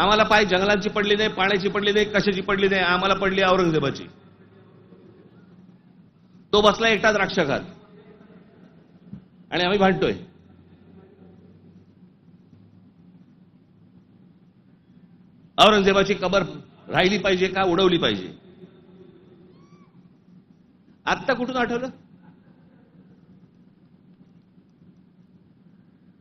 आम्हाला पाय जंगलांची पडली नाही, पाण्याची पडली नाही, कशाची पडली नाही, आम्हाला पडली औरंगजेबाची. तो बसला एकटा द्राक्ष खात आणि आम्ही भांडतोय. औरंगजेबाची कबर राहिली पाहिजे का उडवली पाहिजे? आत्ता कुठून आठवलं?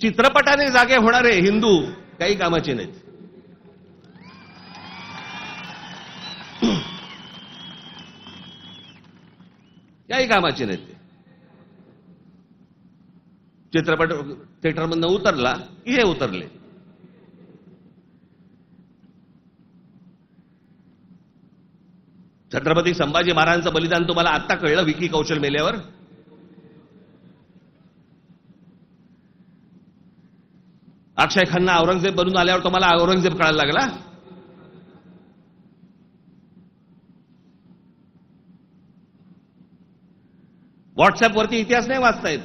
चित्रपटाने जागे होणारे हिंदू काही कामाचे नाहीत. काही कामाचे नाहीत. चित्रपट थिएटरमधनं उतरला की हे उतरले. छत्रपती संभाजी महाराजांचं बलिदान तुम्हाला आत्ता कळलं विकी कौशल मेल्यावर? अक्षय खन्ना औरंगजेब बनून आल्यावर तुम्हाला औरंगजेब कळायला लागला? व्हॉट्सअपवरती इतिहास नाही वाचता येत.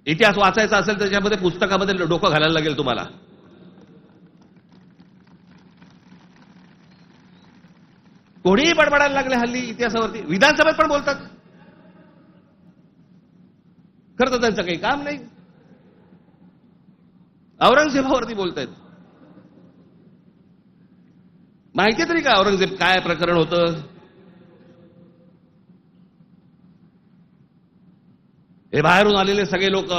इतिहास वाचायचा असेल त्याच्यामध्ये पुस्तकामध्ये डोकं घालायला लागेल तुम्हाला. कोणीही बडबडायला लागले हल्ली इतिहासावरती. विधानसभेत पण बोलतात. खरं तर त्यांचं काही काम नाही. औरंगजेबावरती बोलतायत. माहिती तरी का औरंगजेब काय प्रकरण होतं? हे बाहेरून आलेले सगळे लोक.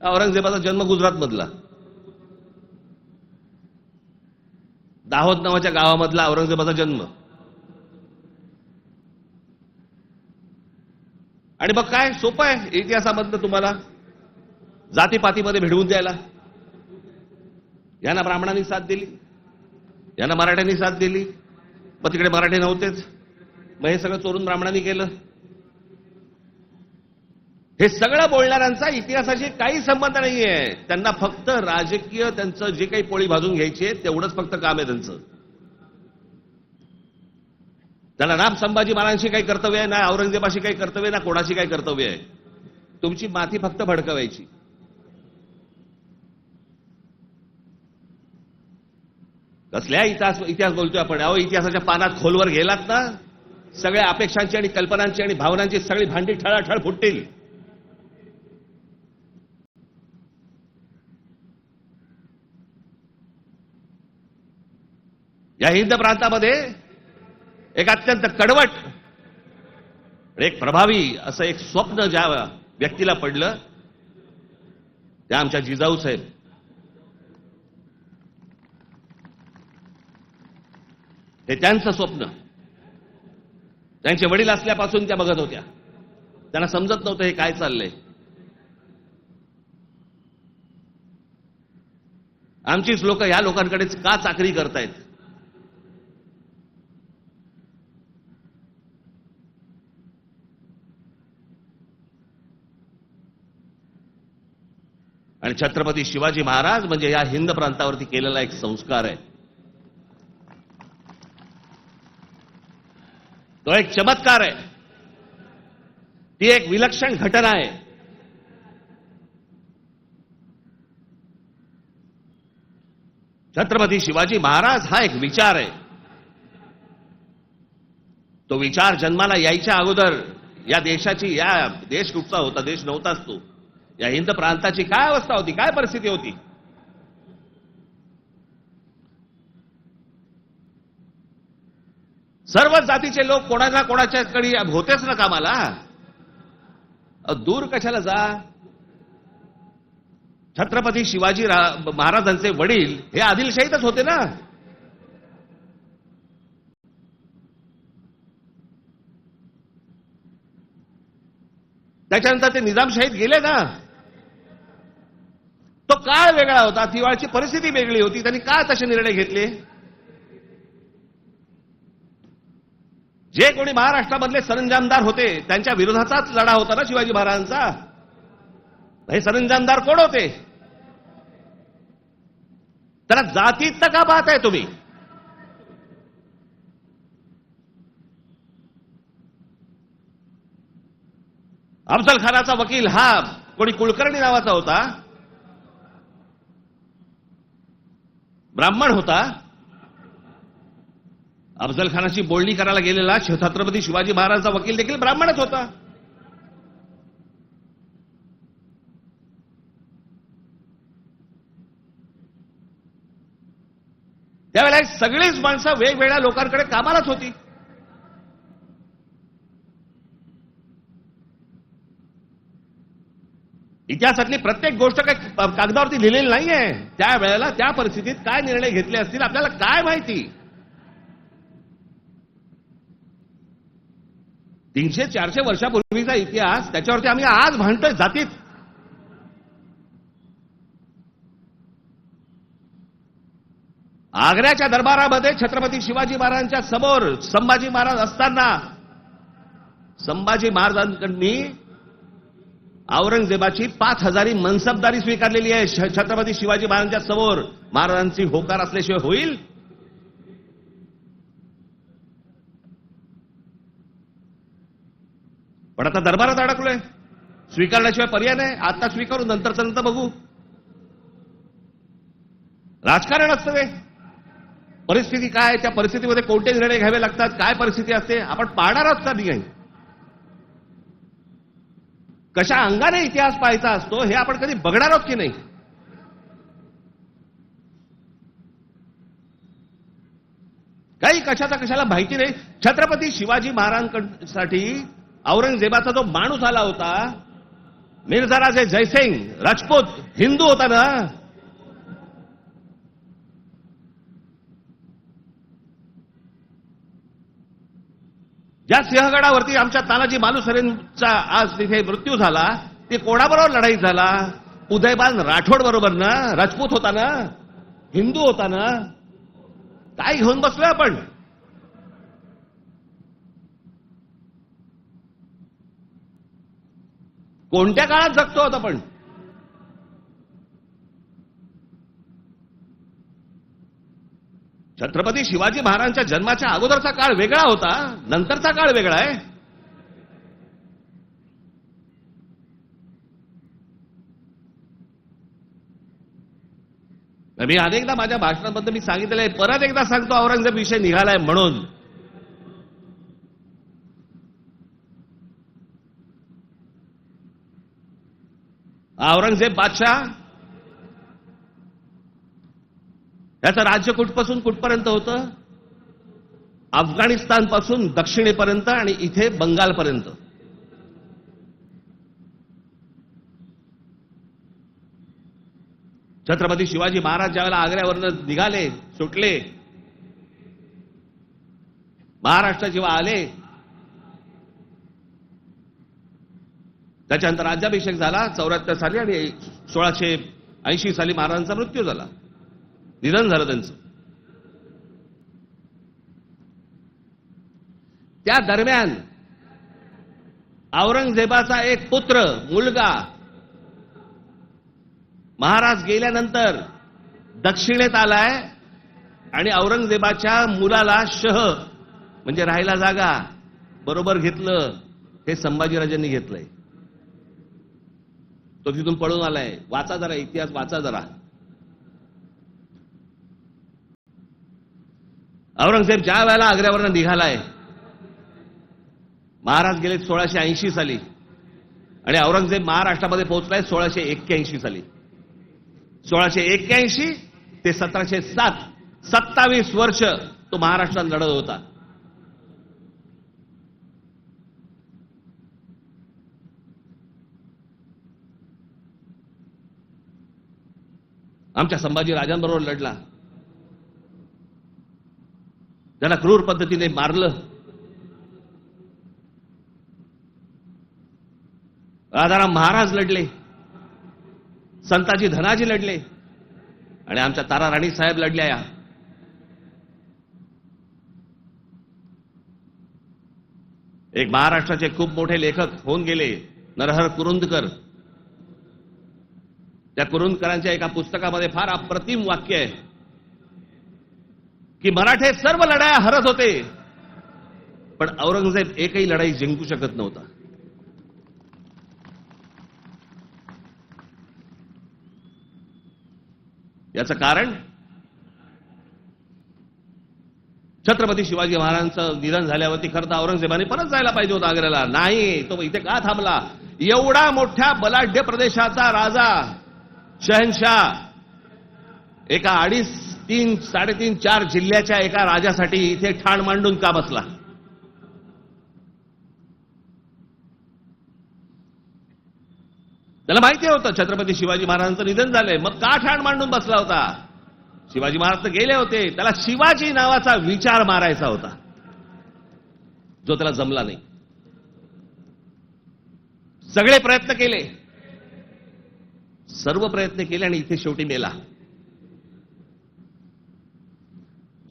औरंगजेबाचा जन्म गुजरात मधला, दाहोद नावाच्या गावामधला औरंगजेबाचा जन्म. आणि मग काय सोपं आहे इतिहासामधनं तुम्हाला जातीपातीमध्ये भिडवून द्यायला. यांना ब्राह्मणांनी साथ दिली, यांना मराठ्यांनी साथ दिली, मग तिकडे मराठी नव्हतेच, मग हे सगळं चोरून ब्राह्मणांनी केलं. हे सगळं बोलणाऱ्यांचा इतिहासाशी काही संबंध नाहीये. त्यांना फक्त राजकीय त्यांचं जे काही पोळी भाजून घ्यायची आहे तेवढंच फक्त काम आहे त्यांचं. त्यांना ना संभाजी महाराजांशी काही कर्तव्य आहे, ना औरंगजेबाशी काही कर्तव्य, ना कोणाशी काही कर्तव्य आहे. तुमची माथी फक्त भडकवायची. कसल्या इतिहास बोलतोय आपण? अहो, इतिहासाच्या पानात खोलवर गेलात ना, सगळ्या अपेक्षांची आणि कल्पनांची आणि भावनांची सगळी भांडी ठळाठळ फुटतील. या हिंद प्रांतामध्ये एक अत्यंत कडवट, एक प्रभावी असं एक स्वप्न ज्या व्यक्तीला पडलं त्या आमच्या जिजाऊ साहेब. हे त्यांचं स्वप्न त्यांचे वडील असल्यापासून त्या बघत होत्या. त्यांना समजत नव्हतं हे काय चाललंय. आमचीच लोक ह्या लोकांकडेच का चाकरी करतायत? आणि छत्रपती शिवाजी महाराज म्हणजे या हिंद प्रांतावरती केलेला एक संस्कार आहे. तो एक चमत्कार आहे. ती एक विलक्षण घटना आहे. छत्रपती शिवाजी महाराज हा एक विचार आहे. तो विचार जन्माला यायच्या अगोदर या देशाची, या देश कुठचा होता? देश नव्हताच तो. या हिंद प्रांताची काय अवस्था होती, काय परिस्थिती होती? सर्व जातीचे लोक कोणाला कोणाच्याकडे होतेच ना कामाला. दूर कशाला जा. छत्रपती शिवाजी महाराजांचे वडील हे आदिलशाहीतच होते ना. त्याच्यानंतर ते निजामशाहीत गेले ना. तो काळ वेगळा होता, तिवाळची परिस्थिती वेगळी होती. त्यांनी का तसे निर्णय घेतले? जे कोणी महाराष्ट्रामधले सरंजामदार होते त्यांच्या विरोधाचाच लढा होता ना शिवाजी महाराजांचा. हे सरंजामदार कोण होते? त्याला जातीत का पाहताय तुम्ही? अफजल खानाचा वकील हा कोणी कुलकर्णी नावाचा होता. ब्राह्मण होता. अफजल खानाची बोलणी करायला गेलेला छत्रपती शिवाजी महाराजांचा वकील देखील ब्राह्मणच होता. त्यावेळेला सगळीच माणसं वेगवेगळ्या लोकांकडे कामालाच होती. इतिहासातली प्रत्येक गोष्ट काही कागदावरती लिहिलेली नाहीये. त्यावेळेला त्या परिस्थितीत काय निर्णय घेतले असतील आपल्याला काय माहिती. 300-400 वर्षापूर्वीचा इतिहास, त्याच्यावरती आम्ही आज भांडतोय जातीत. आग्र्याच्या दरबारामध्ये छत्रपती शिवाजी महाराजांच्या समोर संभाजी महाराज असताना संभाजी महाराजांनी औरंगजेबाची 5000 मनसबदारी स्वीकारलेली आहे. छत्रपती शिवाजी महाराजांच्या समोर महाराजांची होकार असल्याशिवाय होईल. पण आता दरबारात अडकलोय, स्वीकारण्याशिवाय पर्याय नाही. आता स्वीकारू, नंतरचं नंतर बघू. राजकारण असतं ते. परिस्थिती काय, त्या परिस्थितीमध्ये कोणते निर्णय घ्यावे लागतात, काय परिस्थिती असते आपण पाहणार आहोत का नाही. कशा अंगाने इतिहास पाहायचा असतो हे आपण कधी बघणार आहोत की नाही. काही कशाचा कशाला माहिती नाही. छत्रपती शिवाजी महाराजांसाठी औरंगजेबाचा जो माणूस आला होता, मिर्झा राजे जयसिंग राजपूत हिंदू होता ना. ज्या सिंहगडावरती आमच्या तानाजी मालुसरेंचा आज तिथे मृत्यू झाला, ते कोणाबरोबर लढाई झाला? उदयबान राठोड बरोबर ना. राजपूत होता ना, हिंदू होता ना. काय घेऊन बसलोय आपण. कोणत्या काळात जगतो आहोत आपण. छत्रपती शिवाजी महाराजांच्या जन्माच्या अगोदरचा काळ वेगळा होता, नंतरचा काळ वेगळा आहे. मी अनेकदा माझ्या भाषणांमध्ये मी सांगितलेलं आहे, परत एकदा सांगतो, औरंगजेब विषय निघालाय म्हणून. औरंगजेब बादशाह याचं राज्य कुठपासून कुठपर्यंत होतं? अफगाणिस्तान पासून दक्षिणेपर्यंत आणि इथे बंगालपर्यंत. छत्रपती शिवाजी महाराज ज्यावेळेला आग्र्यावरनं निघाले, सुटले, महाराष्ट्र जेव्हा आले, त्याच्यानंतर राज्याभिषेक झाला 74 साली आणि 1680 साली महाराजांचा मृत्यू झाला, निधन झालं त्यांचं. त्या दरम्यान औरंगजेबाचा एक पुत्र, मुलगा, महाराज गेल्यानंतर दक्षिणेत आलाय आणि औरंगजेबाच्या मुलाला शह म्हणजे राहायला जागा बरोबर घेतलं. हे संभाजीराजांनी घेतलंय. तो तिथून पळून आलाय. वाचा जरा इतिहास, वाचा जरा. औरंगजेब ज्या वेळेला आग्र्यावरनं निघालाय, महाराज गेले 1680 साली आणि औरंगजेब महाराष्ट्रामध्ये पोहोचलाय 1681 साली. 1681 ते 1707, 27 वर्ष तो महाराष्ट्रात लढत होता. आमच्या संभाजी राजांबरोबर लढला. त्याला क्रूर पद्धतीने मारलं. राजाराम महाराज लढले, संताजी धनाजी लढले आणि आमच्या तारा राणी साहेब लढल्या. एक महाराष्ट्राचे खूप मोठे लेखक होऊन गेले, नरहर कुरुंदकर. त्या कुरुंदकरांच्या एका पुस्तकामध्ये फार अप्रतिम वाक्य आहे की मराठे सर्व लढाया हरत होते, पण औरंगजेब एकही लढाई जिंकू शकत नव्हता. याचं कारण छत्रपती शिवाजी महाराजांचं निधन झाल्यावरती खरं तर औरंगजेबाने परत जायला पाहिजे होता आग्र्याला. नाही, तो इथे का थांबला? एवढा मोठ्या बलाढ्य प्रदेशाचा राजा, शहनशाह, एका 2.5, 3, 3.5, 4 जिल्ह्याच्या एका राजासाठी इथे ठाण मांडून का बसला? त्याला माहिती होतं छत्रपती शिवाजी महाराजांचं निधन झालंय, मग का ठाण मांडून बसला होता? शिवाजी महाराज तर गेले होते, त्याला शिवाजी नावाचा विचार मारायचा होता, जो त्याला जमला नाही. सगळे प्रयत्न केले, सर्व प्रयत्न केले आणि इथे शेवटी मेला.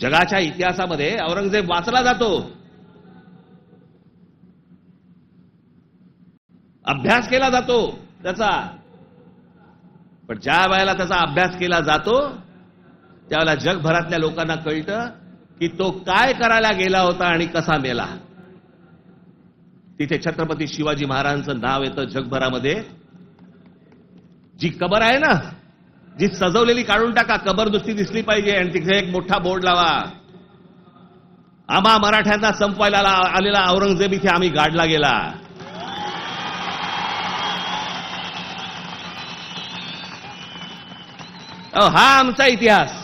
जगाच्या इतिहासामध्ये औरंगजेब वाचला जातो, अभ्यास केला जातो त्याचा, पण ज्या वेळेला त्याचा अभ्यास केला जातो त्यावेळेला जगभरातल्या लोकांना कळतं की तो काय करायला गेला होता आणि कसा मेला. तिथे छत्रपती शिवाजी महाराजांचं नाव येतं जगभरामध्ये. जी कबर आहे ना, जी सजवलेली काढून टाका, कबर नुसती दिसली पाहिजे आणि तिथे एक मोठा बोर्ड लावा, आम्हा मराठ्यांना संपवायला आलेला औरंगजेब इथे आम्ही गाडला गेला. हा आमचा इतिहास.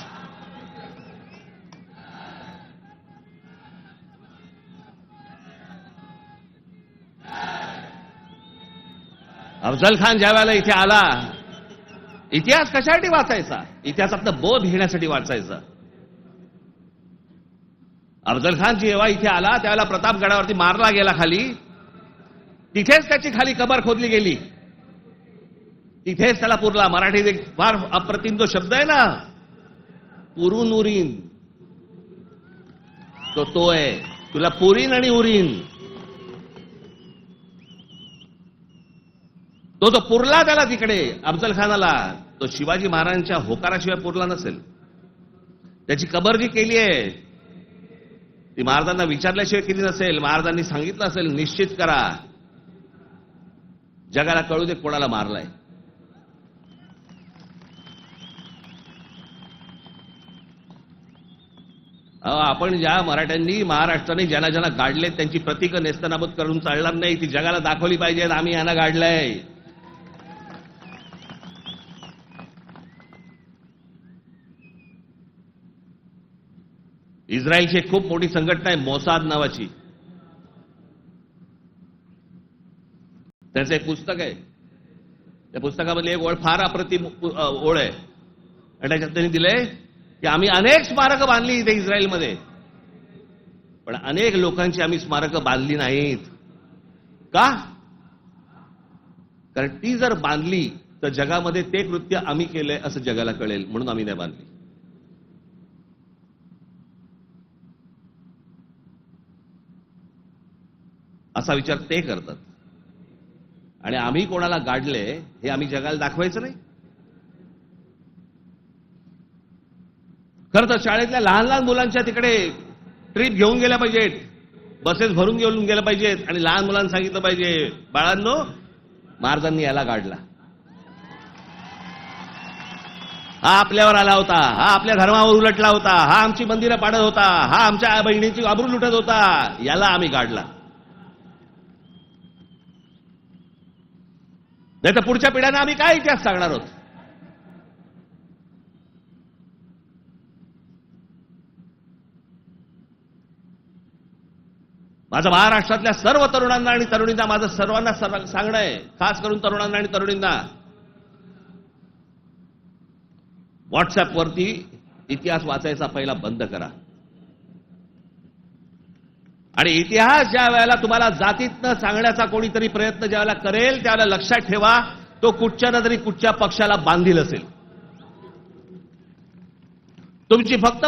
अफजल खान ज्या वेळेला इथे आला, इतिहास कशासाठी वाचायचा? इतिहासातनं बोध घेण्यासाठी वाचायचा. अफजल खान जेव्हा इथे आला त्यावेळेला प्रतापगडावरती मारला गेला खाली, तिथेच त्याची खाली कबर खोदली गेली, तिथेच त्याला पुरला. मराठीत एक फार अप्रतिम जो शब्द आहे ना, पुरून उरीन, तो आहे, तुला पुरीन आणि उरीन. तो पुरला त्याला तिकडे अफजल खानाला. तो शिवाजी महाराजांच्या होकाराशिवाय पुरला नसेल. त्याची कबर जी केली आहे ती महाराजांना विचारल्याशिवाय केली नसेल. महाराजांनी सांगितलं असेल, निश्चित करा, जगाला कळू दे कोणाला मारलाय. आपण ज्या मराठ्यांनी महाराष्ट्राने ज्यांना ज्यांना गाडले त्यांची प्रतीकं नेस्तनाबूत करून चालणार नाही, ती जगाला दाखवली पाहिजेत, आम्ही यांना गाडलंय. इस्रायलची एक खूप मोठी संघटना आहे मोसाद नावाची, त्याचं एक पुस्तक आहे. त्या पुस्तकामधली एक ओळ फार अप्रतिम ओळ आहे आणि त्याच्यात त्यांनी दिलंय की आम्ही अनेक स्मारकं बांधली इथे इस्रायलमध्ये, पण अनेक लोकांची आम्ही स्मारकं बांधली नाहीत. का? कारण ती जर बांधली तर जगामध्ये ते कृत्य आम्ही केलंय असं जगाला कळेल, म्हणून आम्ही नाही बांधली. असा विचार ते करतात. आणि आम्ही कोणाला गाडले हे आम्ही जगाला दाखवायचं नाही. खरं तर शाळेतल्या लहान लहान मुलांच्या तिकडे ट्रिप घेऊन गेल्या पाहिजेत, बसेस भरून घेऊन गेल्या पाहिजेत आणि लहान मुलांना सांगितलं पाहिजे, बाळांनो, महाराजांनी याला गाडला, हा आपल्यावर आला होता, हा आपल्या धर्मावर उलटला होता, हा आमची मंदिरं पाडत होता, हा आमच्या बहिणींची आबरू लुटत होता, याला आम्ही गाडला. नाही तर पुढच्या पिढ्यांना आम्ही काय इतिहास सांगणार आहोत? माझं महाराष्ट्रातल्या सर्व तरुणांना आणि तरुणींना माझं सर्वांना सांगणं आहे, खास करून तरुणांना आणि तरुणींना, व्हॉट्सअपवरती इतिहास वाचायचा पहिला बंद करा. आणि इतिहास ज्या वेळेला तुम्हाला जातीतनं सांगण्याचा कोणीतरी प्रयत्न ज्या वेळेला करेल त्यावेळेला लक्षात ठेवा, तो कुठच्या ना तरी कुठच्या पक्षाला बांधील असेल. तुमची फक्त